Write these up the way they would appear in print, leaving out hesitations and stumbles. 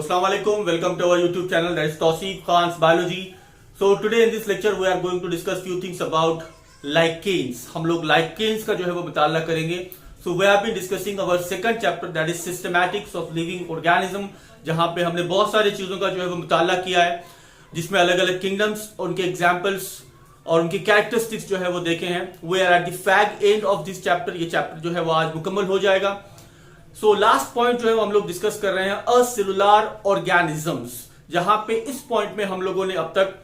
Assalamu alaikum. Welcome to our YouTube channel, that is Tawseef Khan's Biology. So today in this lecture we are going to discuss few things about lichens. हम लोग lichens का जो है वो मुताला करेंगे. So we have been discussing our second chapter, that is systematics of living organism, जहां पे हमने बहुत सारी चीजों का जो है वो मुताला किया है, जिसमें अलग अलग किंगडम्स, उनके एग्जाम्पल्स और उनकी कैरेक्टरिस्टिक्स जो है वो देखे हैं. We are at the fag end of this chapter. ये चैप्टर जो है वो आज मुकम्मल हो जाएगा. सो लास्ट पॉइंट जो है वो हम लोग डिस्कस कर रहे हैं असेलुलर ऑर्गेनिजम्स, जहां पे इस पॉइंट में हम लोगों ने अब तक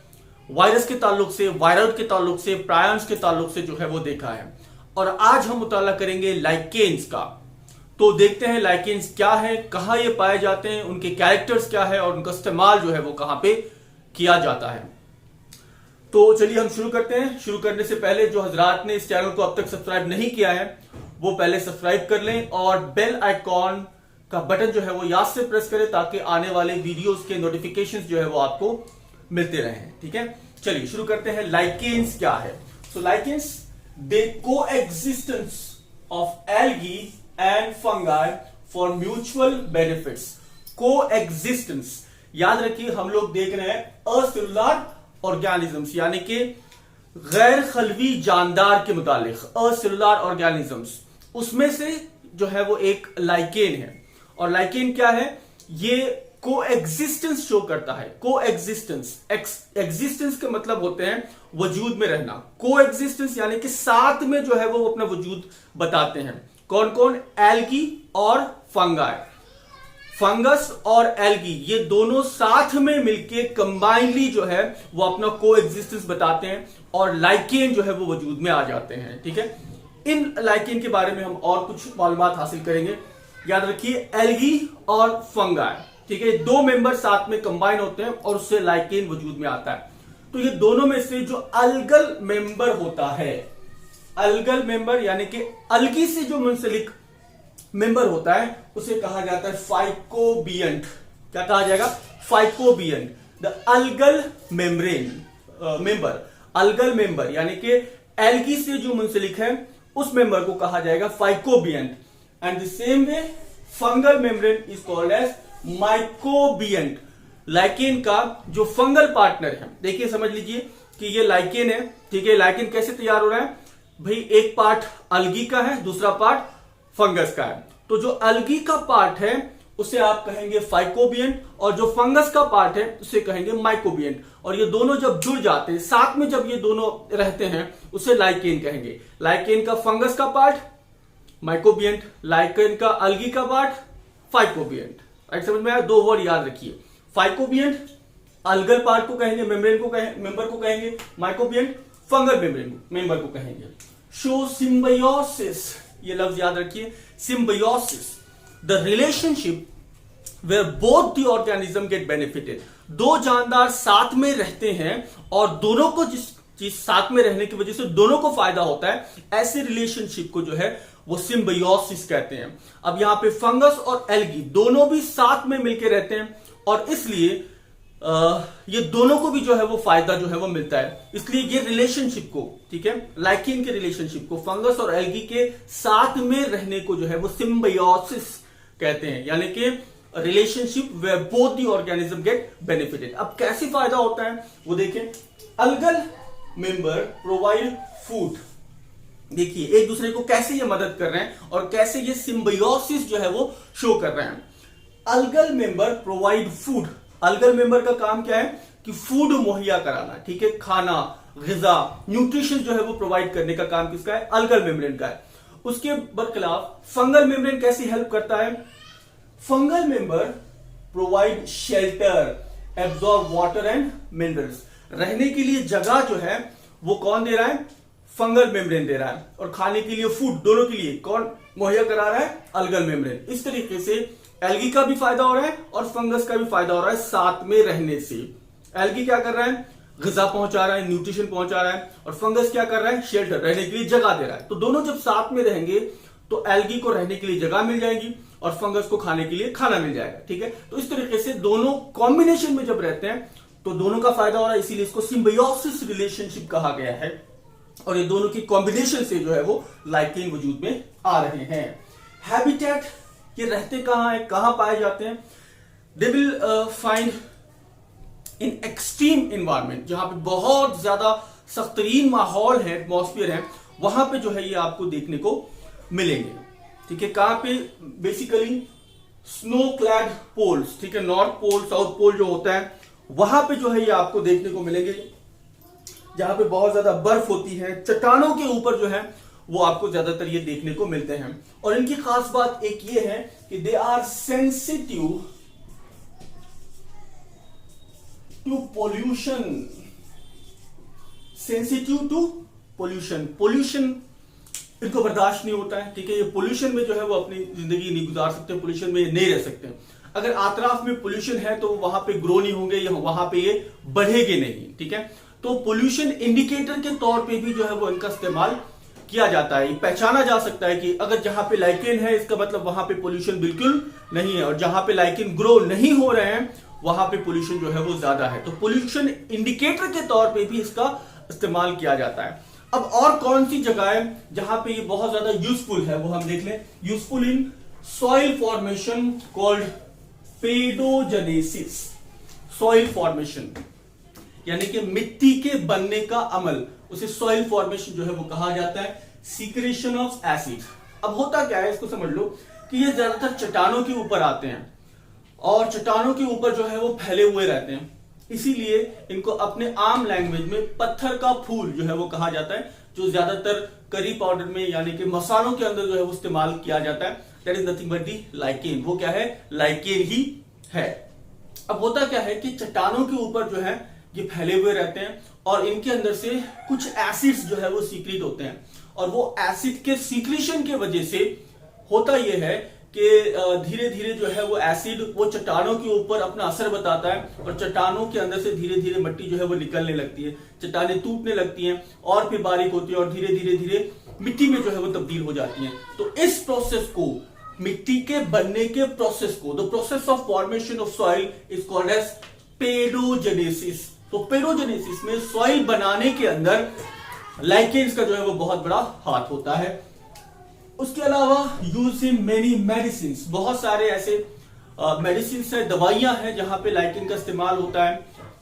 वायरस के ताल्लुक से, वायरस के ताल्लुक से, प्रायंस के ताल्लुक से जो है वो देखा है. और आज हम मुताला करेंगे लाइकेन्स का. तो देखते हैं लाइकेन्स क्या है, कहां ये पाए जाते हैं, उनके कैरेक्टर्स क्या है और उनका इस्तेमाल जो है वो कहां पे किया जाता है. तो चलिए हम शुरू करते हैं. शुरू करने से पहले जो हजरात ने इस चैनल को अब तक सब्सक्राइब नहीं किया है वो पहले सब्सक्राइब कर लें और बेल आइकॉन का बटन जो है वो याद से प्रेस करें ताकि आने वाले वीडियोस के नोटिफिकेशंस जो है वो आपको मिलते रहें. ठीक है, चलिए शुरू करते हैं. लाइकेन्स क्या है? So lichens, the coexistence of algae and fungi for mutual benefits. Coexistence याद रखिए, हम लोग देख रहे हैं असेलुलर ऑर्गेनिजम्स, यानी कि गैर खलवी जानदार के मुतालिक असेलुलर ऑर्गेनिजम्स. उसमें से जो है वो एक लाइकेन है. और लाइकेन क्या है? ये कोएग्जिस्टेंस शो करता है. कोएग्जिस्टेंस, एग्जिस्टेंस का मतलब होते हैं वजूद में रहना. कोएग्जिस्टेंस यानी कि साथ में जो है वो अपना वजूद बताते हैं. कौन कौन? एल्गी और फंगाई. फंगस और एल्गी ये दोनों साथ में मिलके कंबाइनली जो है वो अपना कोएग्जिस्टेंस बताते हैं और लाइकेन जो है वो वजूद में आ जाते हैं. ठीक है, इन लाइकेन के बारे में हम और कुछ मालूमात हासिल करेंगे. याद रखिए, एल्गी और फंगाई, ठीक है, दो मेंबर साथ में कंबाइन होते हैं और उससे लाइकेन वजूद में आता है. तो ये दोनों में से जो अलगल मेंबर होता है, अलगल मेंबर यानी कि अलगी से जो मुंसलिक मेंबर होता है उसे कहा जाता है फाइकोबियंट. क्या कहा जाएगा? Phycobiont. The algal membrane member, algal member यानी कि एल्गी से जो मुंसलिक है उस मेंबर को कहा जाएगा phycobiont. And the same way fungal membrane is called as mycobiont. Lichen का जो फंगल पार्टनर है, देखिए समझ लीजिए कि ये लाइकेन है. ठीक है, लाइकेन कैसे तैयार हो रहा है भाई? एक पार्ट अलगी का है, दूसरा पार्ट फंगस का है. तो जो अलगी का पार्ट है उसे आप कहेंगे फाइकोबियंट और जो फंगस का पार्ट है उसे कहेंगे माइकोबियंट. और ये दोनों जब जुड़ जाते हैं, साथ में जब ये दोनों रहते हैं उसे लाइकेन कहेंगे. लाइकेन का फंगस का पार्ट माइकोबियंट, लाइकेन का अलगी का पार्ट फाइकोबियंट. राइट, समझ में आया? दो वर्ड याद रखिए. फाइकोबियंट अलगल पार्ट को कहेंगे, मेम्ब्रेन को मेंबर को कहेंगे. माइकोबियंट फंगल मेम्ब्रेन मेंबर को कहेंगे. शो सिम्बायोसिस, ये लफ्ज याद रखिए, symbiosis, the relationship where both the organism get benefited. दो जानदार साथ में रहते हैं और दोनों को जिस चीज साथ में रहने की वजह से दोनों को फायदा होता है, ऐसे रिलेशनशिप को जो है वो सिम्बायोसिस कहते हैं. अब यहां पे फंगस और एल्गी दोनों भी साथ में मिलकर रहते हैं और इसलिए ये दोनों को भी जो है वो फायदा जो है वो मिलता है. इसलिए ये रिलेशनशिप को, ठीक है, लाइकेन के रिलेशनशिप को फंगस और एल्गी के साथ में रहने को जो है वो सिम्बायोसिस कहते हैं, यानी कि relationship where both the organism get benefited. अब कैसे फायदा होता है वो देखें. Algal member provide food. देखिए एक दूसरे को कैसे ये मदद कर रहे हैं और कैसे ये सिम्बायोसिस जो है वो शो कर रहे हैं. Algal member provide food. Algal member का काम क्या है कि फूड मुहैया कराना. ठीक है, खाना, ग़िज़ा, न्यूट्रिशन जो है वो प्रोवाइड करने का काम किसका है? अलगल मेम्ब्रेन का है. उसके बरखिलाफ फंगल मेम्ब्रेन कैसी हेल्प करता है? Fungal member provide shelter, absorb water and minerals. रहने के लिए जगह जो है वो कौन दे रहा है? फंगल मेम्ब्रेन दे रहा है. और खाने के लिए फूड, दोनों के लिए कौन मुहैया करा रहा है? Algal membrane. इस तरीके से एल्गी का भी फायदा हो रहा है और फंगस का भी फायदा हो रहा है साथ में रहने से. एल्गी क्या कर रहा है? ग़िज़ा पहुंचा रहा है, न्यूट्रिशन पहुंचा रहा है. और फंगस क्या कर रहा है? शेल्टर, रहने के लिए जगह दे रहा है. तो दोनों जब साथ में रहेंगे तो एल्गी को रहने के लिए जगह मिल जाएगी और फंगस को खाने के लिए खाना मिल जाएगा. ठीक है, तो इस तरीके से दोनों कॉम्बिनेशन में जब रहते हैं तो दोनों का फायदा हो रहा है. इसीलिए इसको सिम्बायोसिस रिलेशनशिप कहा गया है. और ये दोनों की कॉम्बिनेशन से जो है वो लाइकेन वजूद में आ रहे हैं. हैबिटेट, ये रहते कहां है, कहां पाए जाते हैं? They will find in extreme environment, जहां पे बहुत ज्यादा सख्तरीन माहौल है, एटमॉस्फेयर है, वहां पे जो है ये आपको देखने को मिलेंगे। ठीक है, कहां पे? बेसिकली स्नो क्लैड पोल्स, ठीक है, नॉर्थ पोल साउथ पोल जो होता है वहां पे जो है ये आपको देखने को मिलेंगे, जहां पे बहुत ज्यादा बर्फ होती है, चट्टानों के ऊपर जो है वो आपको ज्यादातर ये देखने को मिलते हैं। और इनकी खास बात एक ये है कि they are sensitive to pollution, sensitive to pollution, pollution इनको बर्दाश्त नहीं होता है। ठीक है, ये पोल्यूशन में जो है वो अपनी जिंदगी नहीं गुजार सकते, पोल्यूशन में नहीं रह सकते। अगर आतराफ में पोल्यूशन है तो वहां पे ग्रो नहीं होंगे या वहां पे ये बढ़ेंगे नहीं। ठीक है, तो पोल्यूशन इंडिकेटर के तौर पे भी जो है वो इनका इस्तेमाल किया जाता है। पहचाना जा सकता है कि अगर जहां पे लाइकेन है इसका मतलब वहां पे पोल्यूशन बिल्कुल नहीं है, और जहां पे लाइकेन ग्रो नहीं हो रहे हैं वहां पे पोल्यूशन जो है वो ज्यादा है। तो पोल्यूशन इंडिकेटर के तौर पे भी इसका इस्तेमाल किया जाता है। अब और कौन सी जगह है जहां पे ये बहुत ज्यादा यूजफुल है वो हम देख लें। Useful in soil formation called paedogenesis, soil formation यानी कि मिट्टी के बनने का अमल, उसे सॉइल फॉर्मेशन जो है वो कहा जाता है। सीक्रेशन ऑफ एसिड, अब होता क्या है इसको समझ लो कि ये ज्यादातर चट्टानों के ऊपर आते हैं और चट्टानों के ऊपर जो है वो फैले हुए रहते हैं, इसीलिए इनको अपने आम लैंग्वेज में पत्थर का फूल जो है वो कहा जाता है, जो ज्यादातर करी पाउडर में यानी कि मसालों के अंदर जो है वो इस्तेमाल किया जाता है। That is nothing but the lichen, वो क्या है? लाइकेन ही है। अब होता क्या है कि चट्टानों के ऊपर जो है ये फैले हुए रहते हैं और इनके अंदर से कुछ एसिड्स जो है वो सीक्रेट होते हैं, और वो एसिड के सीक्रेशन की वजह से होता यह है कि धीरे धीरे जो है वो एसिड वो चट्टानों के ऊपर अपना असर बताता है और चट्टानों के अंदर से धीरे धीरे मिट्टी जो है वो निकलने लगती है, चट्टानें टूटने लगती हैं और फिर बारीक होती है और धीरे धीरे धीरे मिट्टी में जो है वो तब्दील हो जाती हैं। तो इस प्रोसेस को, मिट्टी के बनने के प्रोसेस को, the process of formation of soil is called as pedogenesis. तो पेडोजेनेसिस में सॉइल बनाने के अंदर लाइकेन्स का जो है वो बहुत बड़ा हाथ होता है। उसके अलावा यूज इन मेनी मेडिसिन, बहुत सारे ऐसे मेडिसिन है, दवाइयां हैं जहां पे लाइकेन का इस्तेमाल होता है।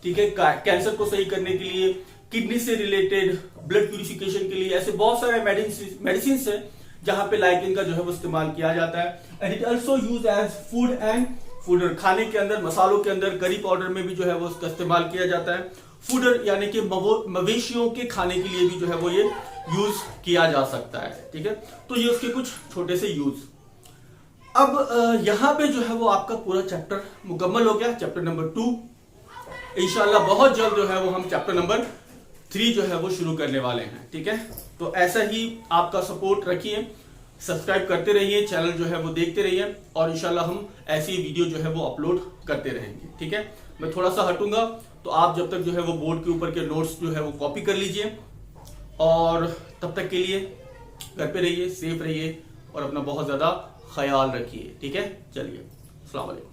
ठीक है, कैंसर को सही करने के लिए, किडनी से रिलेटेड, ब्लड प्यूरिफिकेशन के लिए, ऐसे बहुत सारे मेडिसिन है जहां पे लाइकेन का जो है वो इस्तेमाल किया जाता है। And it also use as food and fodder, खाने के अंदर, मसालों के अंदर, करी पाउडर में भी जो है वो उसका इस्तेमाल किया जाता है। फूडर यानी कि मवेशियों के खाने के लिए भी जो है वो ये यूज किया जा सकता है। ठीक है, तो ये उसके कुछ छोटे से यूज। अब यहां पे जो है वो आपका पूरा चैप्टर मुकम्मल हो गया, चैप्टर नंबर 2। इंशाल्लाह बहुत जल्द जो है वो हम चैप्टर नंबर 3 जो है वो शुरू करने वाले हैं। ठीक है, तो ऐसा ही आपका सपोर्ट रखिए, सब्सक्राइब करते रहिए, चैनल जो है वो देखते रहिए और इंशाल्लाह हम ऐसी वीडियो जो है वो अपलोड करते रहेंगे। ठीक है, मैं थोड़ा सा हटूंगा तो आप जब तक जो है वो बोर्ड के ऊपर के नोट्स जो है वो कॉपी कर लीजिए, और तब तक के लिए घर पे रहिए, सेफ रहिए और अपना बहुत ज्यादा ख्याल रखिए। ठीक है, चलिए, अस्सलाम वालेकुम।